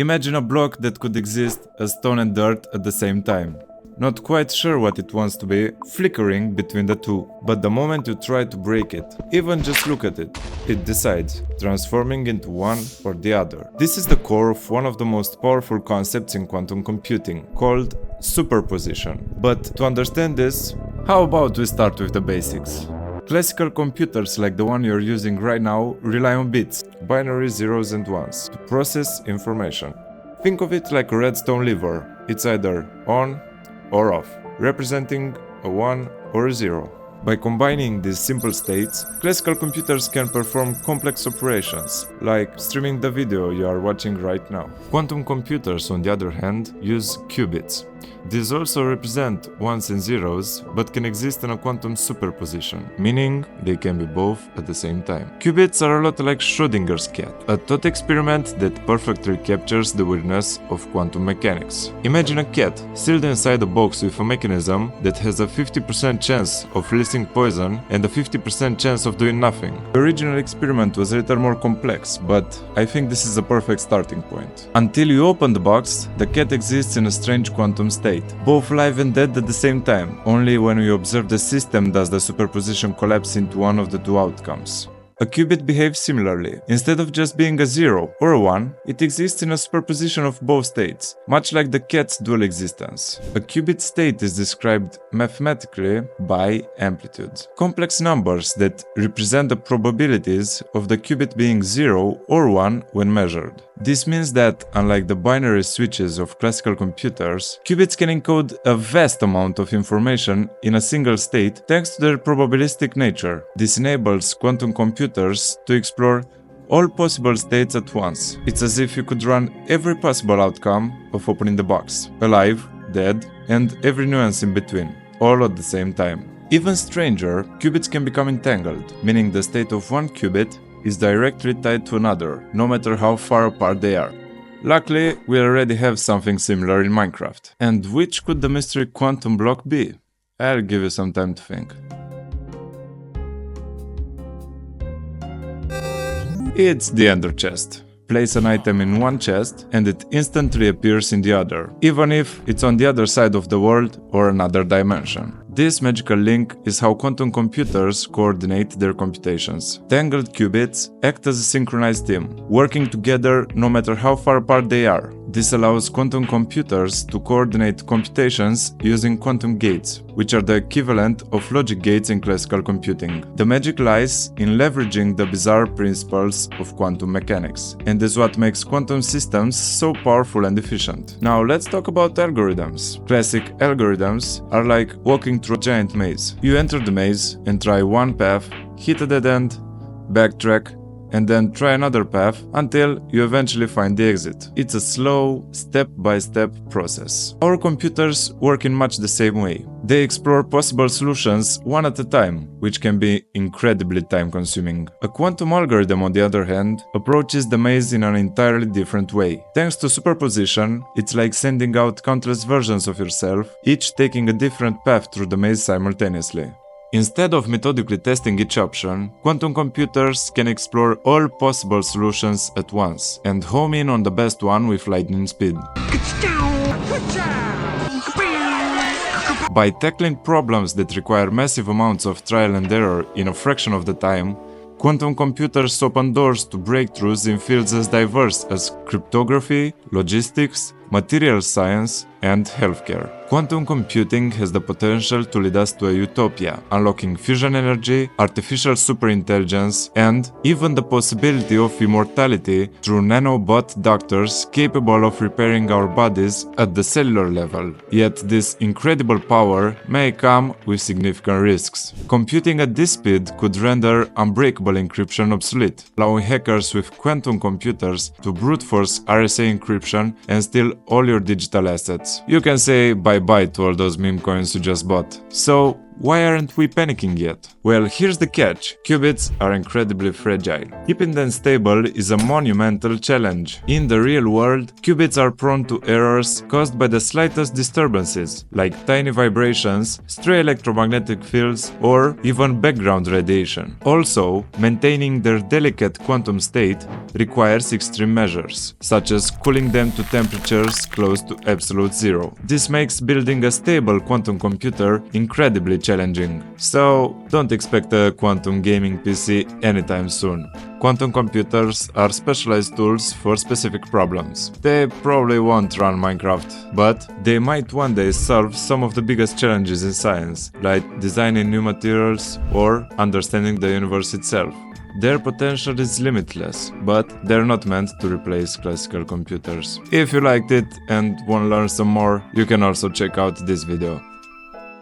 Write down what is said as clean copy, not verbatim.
Imagine a block that could exist as stone and dirt at the same time. Not quite sure what it wants to be, flickering between the two. But the moment you try to break it, even just look at it, it decides, transforming into one or the other. This is the core of one of the most powerful concepts in quantum computing, called superposition. But to understand this, how about we start with the basics? Classical computers like the one you're using right now rely on bits, binary zeros and ones, to process information. Think of it like a redstone lever. It's either on or off, representing a 1 or a 0. By combining these simple states, classical computers can perform complex operations, like streaming the video you are watching right now. Quantum computers, on the other hand, use qubits. These also represent ones and zeros, but can exist in a quantum superposition, meaning they can be both at the same time. Qubits are a lot like Schrödinger's cat, a thought experiment that perfectly captures the weirdness of quantum mechanics. Imagine a cat sealed inside a box with a mechanism that has a 50% chance of releasing poison and a 50% chance of doing nothing. The original experiment was a little more complex, but I think this is a perfect starting point. Until you open the box, the cat exists in a strange quantum state, both alive and dead at the same time. Only when you observe the system does the superposition collapse into one of the two outcomes. A qubit behaves similarly. Instead of just being a 0 or a 1, it exists in a superposition of both states, much like the cat's dual existence. A qubit state is described mathematically by amplitudes, complex numbers that represent the probabilities of the qubit being 0 or 1 when measured. This means that, unlike the binary switches of classical computers, qubits can encode a vast amount of information in a single state thanks to their probabilistic nature. This enables quantum computers to explore all possible states at once. It's as if you could run every possible outcome of opening the box, alive, dead, and every nuance in between, all at the same time. Even stranger, qubits can become entangled, meaning the state of one qubit is directly tied to another, no matter how far apart they are. Luckily, we already have something similar in Minecraft. And which could the mystery quantum block be? I'll give you some time to think. It's the Ender chest. Place an item in one chest and it instantly appears in the other, even if it's on the other side of the world or another dimension. This magical link is how quantum computers coordinate their computations. Tangled qubits act as a synchronized team, working together no matter how far apart they are. This allows quantum computers to coordinate computations using quantum gates, which are the equivalent of logic gates in classical computing. The magic lies in leveraging the bizarre principles of quantum mechanics, and is what makes quantum systems so powerful and efficient. Now let's talk about algorithms. Classic algorithms are like walking through a giant maze. You enter the maze and try one path, hit a dead end, backtrack, and then try another path until you eventually find the exit. It's a slow, step-by-step process. Our computers work in much the same way. They explore possible solutions one at a time, which can be incredibly time-consuming. A quantum algorithm, on the other hand, approaches the maze in an entirely different way. Thanks to superposition, it's like sending out countless versions of yourself, each taking a different path through the maze simultaneously. Instead of methodically testing each option, quantum computers can explore all possible solutions at once and home in on the best one with lightning speed. By tackling problems that require massive amounts of trial and error in a fraction of the time, quantum computers open doors to breakthroughs in fields as diverse as cryptography, logistics, materials science, and healthcare. Quantum computing has the potential to lead us to a utopia, unlocking fusion energy, artificial superintelligence, and even the possibility of immortality through nanobot doctors capable of repairing our bodies at the cellular level. Yet this incredible power may come with significant risks. Computing at this speed could render unbreakable encryption obsolete, allowing hackers with quantum computers to brute force RSA encryption and steal all your digital assets. You can say bye-bye to all those meme coins you just bought. So, why aren't we panicking yet? Well, here's the catch. Qubits are incredibly fragile. Keeping them stable is a monumental challenge. In the real world, qubits are prone to errors caused by the slightest disturbances, like tiny vibrations, stray electromagnetic fields, or even background radiation. Also, maintaining their delicate quantum state requires extreme measures, such as cooling them to temperatures close to absolute zero. This makes building a stable quantum computer incredibly challenging. So, don't expect a quantum gaming PC anytime soon. Quantum computers are specialized tools for specific problems. They probably won't run Minecraft, but they might one day solve some of the biggest challenges in science, like designing new materials or understanding the universe itself. Their potential is limitless, but they're not meant to replace classical computers. If you liked it and want to learn some more, you can also check out this video.